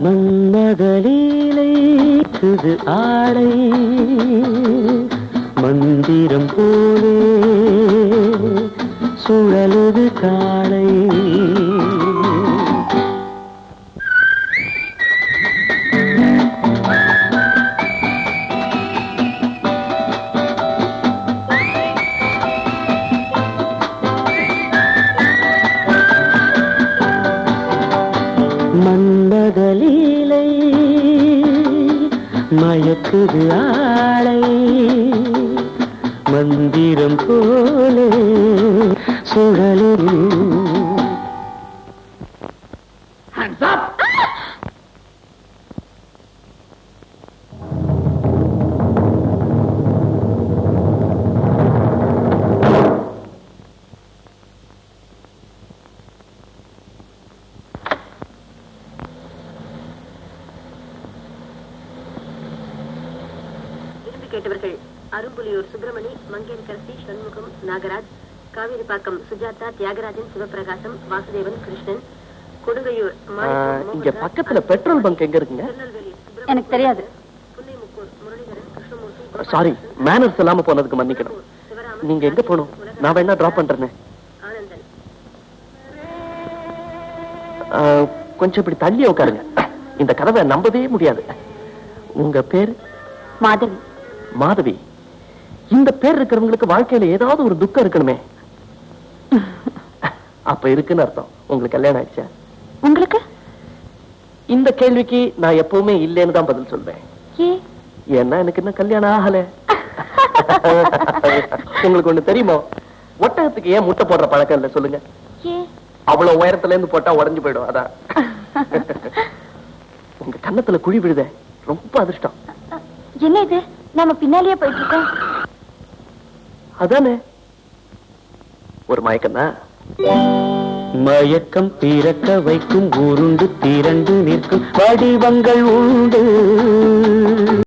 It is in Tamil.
மன்மதலீலை ஆடை மந்திரம் போலே சுழலுது காளை. மன்மதலீலை மயக்குது ஆளை மந்திரம் போலே சுழலில். கேட்டவர்கள் அரும்புலியூர் சுப்பிரமணி, மங்கேற்கரசி, சண்முகம், நாகராஜ், காவேரிப்பாக்கம் சுஜாதா, தியாகராஜன், சிவபிரகாசம், வாசுதேவன், கிருஷ்ணன், கொடுங்கையூர். இங்க பக்கத்துல பெட்ரோல் பங்க் எங்க இருக்குங்க? எனக்கு தெரியாது. சாரி, மேனர்ஸ் இல்லாம போனதுக்கு மன்னிக்கணும். நீங்க எங்க போகணும்? நான் வேணா டிராப் பண்றேன். கொஞ்சம் இப்படி தள்ளி உட்காருங்க. இந்த கதவை நம்பவே முடியாது. உங்க பேர்? மாதவி. மாதவி, இந்த பேர் இருக்கிறவங்களுக்கு வாழ்க்கையில ஏதாவது ஒரு துக்கம் இருக்கணுமே. அப்ப இருக்குன்னு அர்த்தம். உங்களுக்கு கல்யாணம் ஆயிடுச்சா? உங்களுக்கு? இந்த கேள்விக்கு நான் எப்பவுமே இல்லைன்னு தான் பதில் சொல்வேன். ஏன்னா எனக்கு இன்னும் கல்யாணம் ஆகல. உங்களுக்கு ஒண்ணு தெரியுமோ? ஒட்டகத்துக்கு ஏன் முட்டை போடுற பழக்கம் இல்ல சொல்லுங்க? அவ்வளவு உயரத்துல இருந்து போட்டா உடஞ்சு போயிடும். அதான். உங்க கன்னத்துல குழி விழுத ரொம்ப அதிர்ஷ்டம். என்ன இது? நம்ம பின்னாலேயே போயிட்டு இருக்கோம். அதானே ஒரு மயக்கம் தான். மயக்கம் பிறக்க வைக்கும் உருண்டு திரண்டு நிற்கும் வடிவங்கள் உண்டு.